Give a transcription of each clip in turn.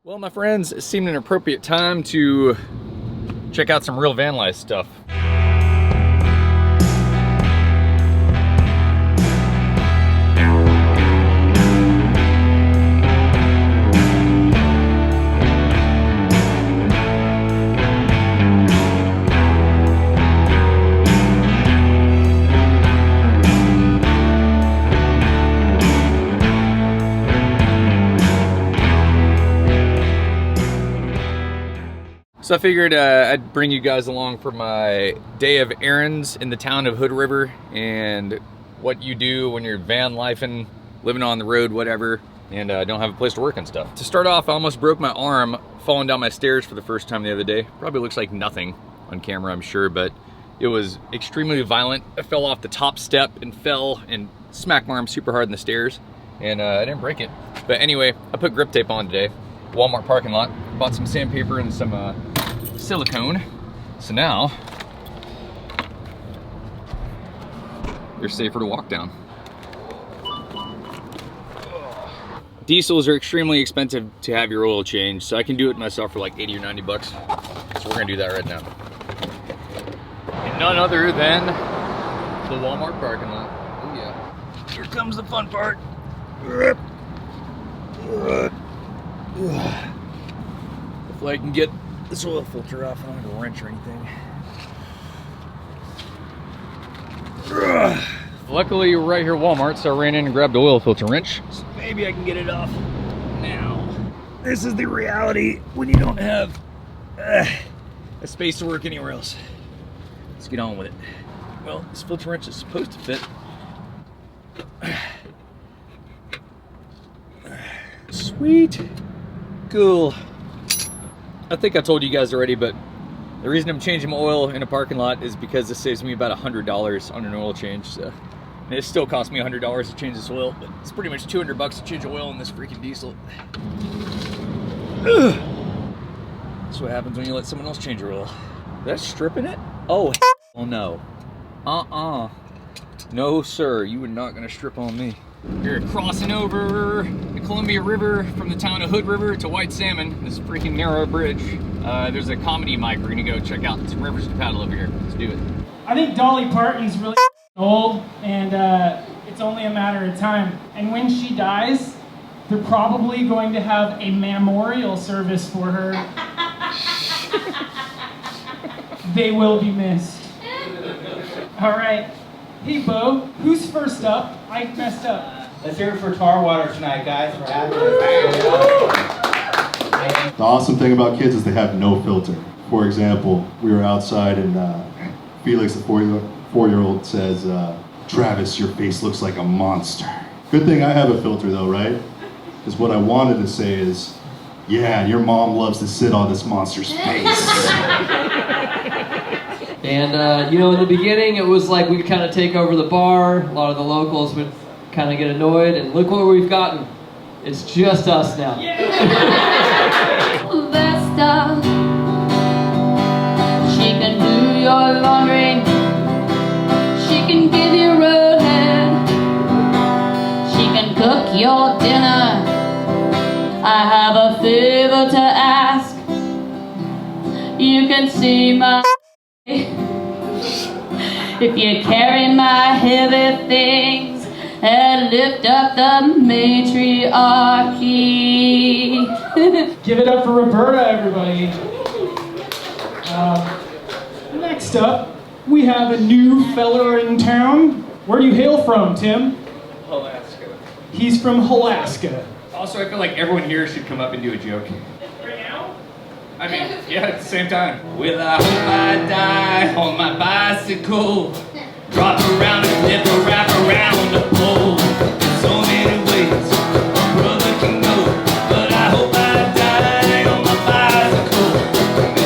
Well, my friends, it seemed an appropriate time to check out some real van life stuff. So I figured I'd bring you guys along for my day of errands in the town of Hood River and what you do when you're van lifing, living on the road, whatever, and don't have a place to work and stuff. To start off, I almost broke my arm falling down my stairs for the first time the other day. Probably looks like nothing on camera, I'm sure, but it was extremely violent. I fell off the top step and fell and smacked my arm super hard in the stairs, and I didn't break it. But anyway, I put grip tape on today. Walmart parking lot. Bought some sandpaper and some silicone. So now they're safer to walk down. Diesels are extremely expensive to have your oil changed, so I can do it myself for like 80 or 90 bucks. So we're gonna do that right now. And none other than the Walmart parking lot. Oh yeah. Here comes the fun part. Hopefully I can get this oil filter off. I don't have a wrench or anything. Luckily, we're right here at Walmart, so I ran in and grabbed the oil filter wrench. So maybe I can get it off now. This is the reality when you don't have a space to work anywhere else. Let's get on with it. Well, this filter wrench is supposed to fit. Sweet. Cool. I think I told you guys already, but the reason I'm changing my oil in a parking lot is because this saves me about $100 on an oil change. So, and it still costs me $100 to change this oil, but it's pretty much 200 bucks to change oil in this freaking diesel. Ugh. That's what happens when you let someone else change your oil. That's stripping it? Oh, hell no. No, sir, you are not gonna strip on me. We're crossing over the Columbia River from the town of Hood River to White Salmon, this freaking narrow bridge. There's a comedy mic we're gonna go check out. Some rivers to paddle over here. Let's do it. I think Dolly Parton's really old, and it's only a matter of time. And when she dies, they're probably going to have a memorial service for her. They will be missed. All right. Hey, Bo, who's first up? I messed up. Let's hear it for Tar Water tonight, guys, for having us. The awesome thing about kids is they have no filter. For example, we were outside and Felix, the four-year-old, says, Travis, your face looks like a monster. Good thing I have a filter though, right? Because what I wanted to say is, yeah, your mom loves to sit on this monster's face. And, you know, in the beginning, it was like we'd kind of take over the bar. A lot of the locals would kind of get annoyed. And look what we've gotten. It's just us now. Vesta, she can do your laundry. She can give you roadhead. She can cook your dinner. I have a favor to ask. You can see my if you carry my heavy things and lift up the matriarchy. Give it up for Roberta, everybody. Next up, we have a new fella in town. Where do you hail from, Tim? Alaska. He's from Alaska. Also, I feel like everyone here should come up and do a joke. Right now? I mean, yeah, at the same time. Well, I hope I die on my bicycle. Drop around and flip a wrap around the pole. In so many ways, a brother can go. But I hope I die on my bicycle.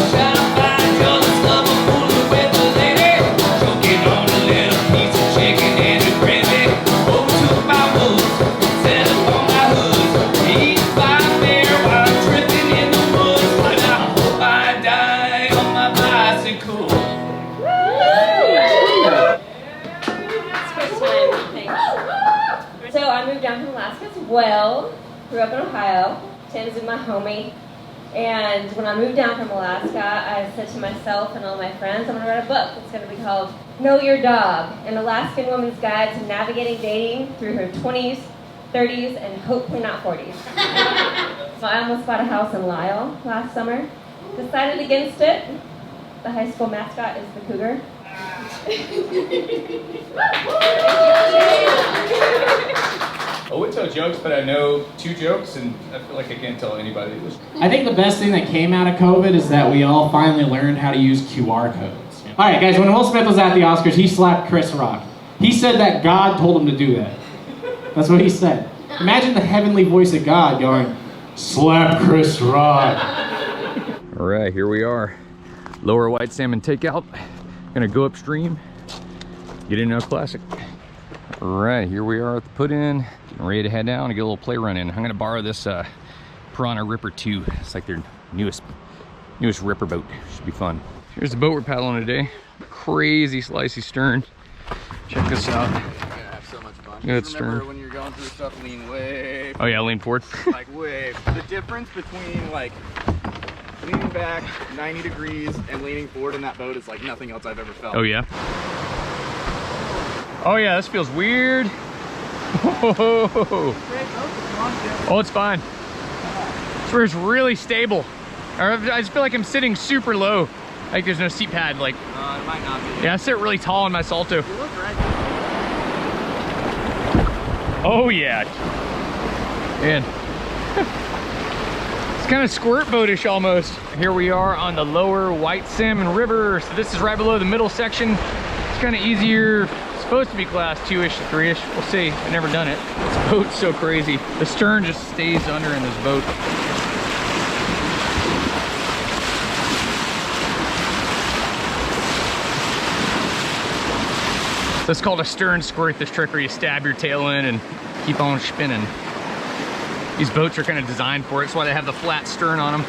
Trying to find your love, I'm fooling with the lady. Choking on a little piece of chicken and the gravy. Over to my woods, set up on my hoods. Eat by bear while I'm tripping in the woods. But I hope I die on my bicycle. So I moved down from Alaska as well. Grew up in Ohio. Tim's my homie. And when I moved down from Alaska, I said to myself and all my friends, I'm going to write a book. It's going to be called Know Your Dog, an Alaskan woman's guide to navigating dating through her 20s, 30s, and hopefully not 40s. So I almost bought a house in Lyle last summer. Decided against it. The high school mascot is the cougar. I would tell jokes, but I know 2 jokes, and I feel like I can't tell anybody this. I think the best thing that came out of COVID is that we all finally learned how to use QR codes. All right, guys, when Will Smith was at the Oscars, he slapped Chris Rock. He said that God told him to do that. That's what he said. Imagine the heavenly voice of God going, slap Chris Rock. All right, here we are. Lower White Salmon takeout. Gonna go upstream, get into a classic. All right, here we are at the put-in. Getting ready to head down and get a little play run in. I'm gonna borrow this Piranha Ripper 2. It's like their newest ripper boat. Should be fun. Here's the boat we're paddling today. Crazy slicey stern. Check this out. You're gonna have so much fun. Good Just stern. remember when you're going through stuff, lean way. Oh yeah, lean forward. Like way. The difference between like leaning back 90 degrees and leaning forward in that boat is like nothing else I've ever felt. Oh yeah. Oh yeah, this feels weird. Oh, it's fine. It's really stable. I just feel like I'm sitting super low. Like there's no seat pad. Like, It might not be. yeah, I sit really tall in my Salto. You look right. Oh yeah. Man. It's kind of squirt boatish almost. Here we are on the Lower White Salmon River. So this is right below the middle section. It's kind of easier. It's supposed to be class 2-ish to 3-ish. We'll see. I've never done it. This boat's so crazy. The stern just stays under in this boat. So it's called a stern squirt, this trick where you stab your tail in and keep on spinning. These boats are kind of designed for it. That's why they have the flat stern on them.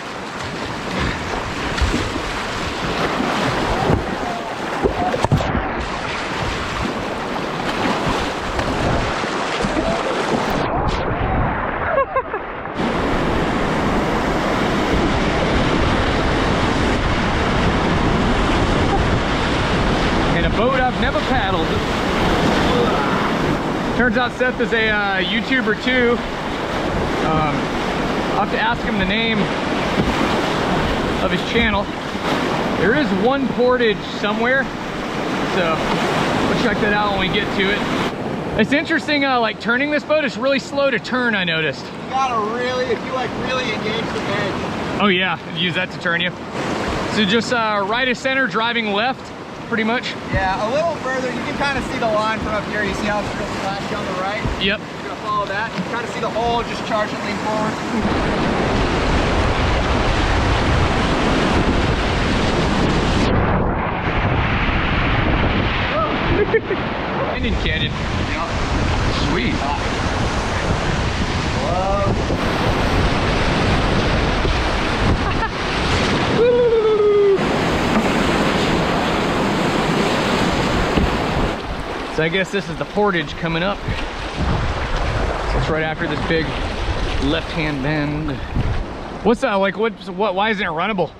And a boat I've never paddled. Turns out Seth is a YouTuber too. I'll have to ask him the name of his channel. There is one portage somewhere, so we'll check that out when we get to it. It's interesting, like turning this boat is really slow to turn, I noticed. You gotta really, if you like really engage the edge. Oh yeah, use that to turn you. So just right of center, driving left, pretty much. Yeah, a little further. You can kind of see the line from up here. You see how it's real splashy on the right? Yep. You're gonna follow that. You kind of see the hole. Just charge and lean forward. Indian Canyon. Sweet. So I guess this is the portage coming up. So it's right after this big left-hand bend. What's that like? What? Why isn't it runnable?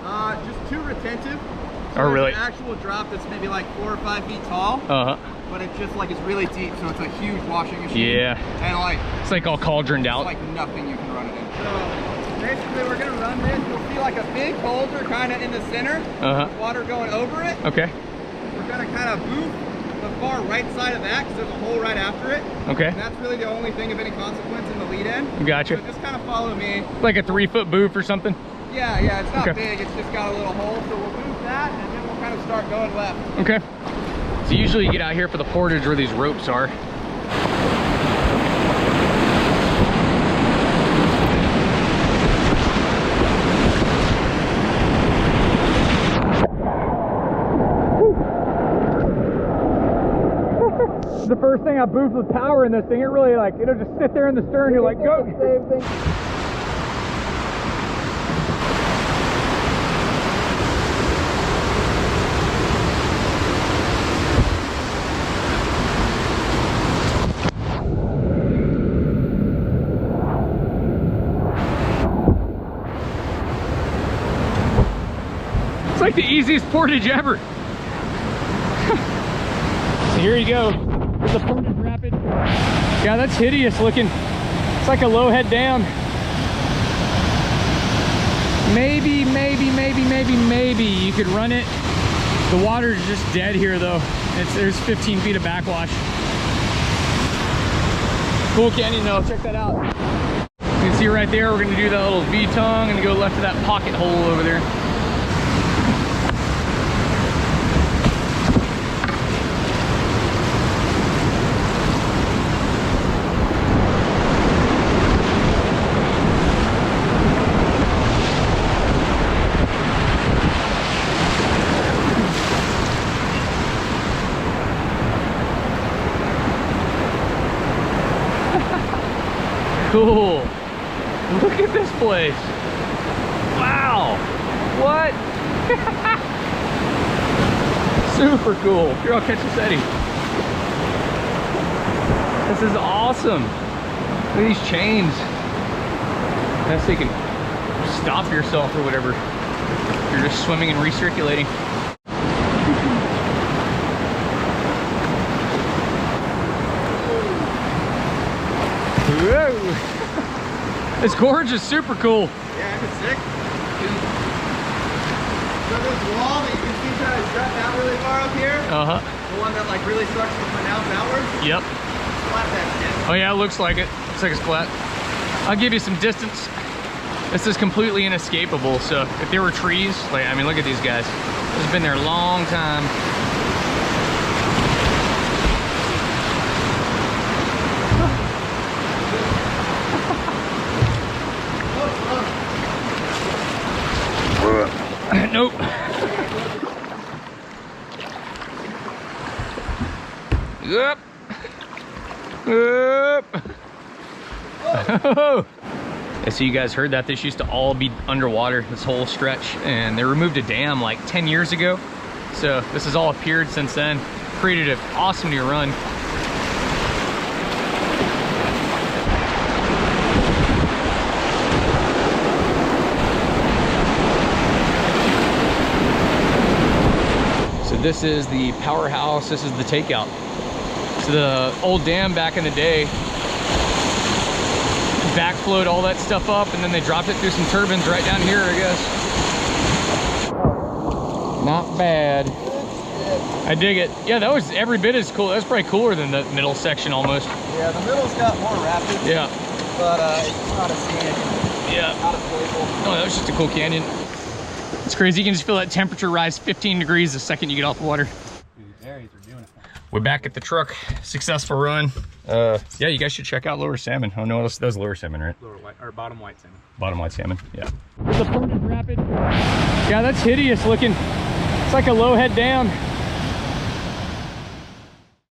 Just too retentive. So Oh, there's really? An actual drop that's maybe like 4 or 5 feet tall. Uh huh. But it's just like it's really deep, so it's a huge washing machine. Yeah. And like It's like all cauldroned out. like nothing you can run it in. So basically, we're gonna run this. You'll see like a big boulder kind of in the center. Uh huh. Water going over it. Okay. We're gonna kind of move the far right side of that because there's a hole right after it. Okay. And that's really the only thing of any consequence in the lead end. Gotcha. So just kind of follow me. Like a 3-foot boof or something. Yeah, it's not Okay. big. It's just got a little hole. So we'll move that, and then we'll kind of start going left. Okay. So usually you get out here for the portage where these ropes are. The first thing I boofed with power in this thing, it really like, it'll just sit there in the stern, you're like, go. Same thing. like the easiest portage ever. So here you go. There's a portage rapid. Yeah, that's hideous looking. It's like a low head dam. Maybe you could run it. The water's just dead here though. There's 15 feet of backwash. Cool canyon though, check that out. You can see right there, we're gonna do that little V-tongue and go left of that pocket hole over there. Cool. Look at this place. Wow. What? Super cool. Here, I'll catch this eddy. This is awesome. Look at these chains. That's so you can stop yourself or whatever. You're just swimming and recirculating. Whoa. This gorge is super cool. Yeah, it's sick. So this wall that you can see kind of jutting out really far up here, the one that like really starts to pronounce outwards. Yep. Flat that shit. Oh yeah, it looks like it. Looks like it's flat. I'll give you some distance. This is completely inescapable. So if there were trees, like, I mean, look at these guys. This has been there a long time. Nope. Yep. Yep. Oh. So you guys heard that this used to all be underwater, this whole stretch, and they removed a dam like 10 years ago. So this has all appeared since then. Created an awesome new run. This is the powerhouse, this is the takeout. So the old dam back in the day backflowed all that stuff up and then they dropped it through some turbines right down here, I guess. Not bad. I dig it. Yeah, that was every bit as cool. That was probably cooler than the middle section almost. Yeah, the middle's got more rapids. Yeah. But it's not as scenic. Yeah. Not as playful. No, that was just a cool canyon. It's crazy, you can just feel that temperature rise 15 degrees the second you get off the water. We're back at the truck, successful run. Yeah, you guys should check out Lower Salmon. Oh no, that was Lower Salmon, right? Lower white, or bottom white salmon. Bottom white salmon, yeah. There's a portage rapid. Yeah, that's hideous looking. It's like a low head dam.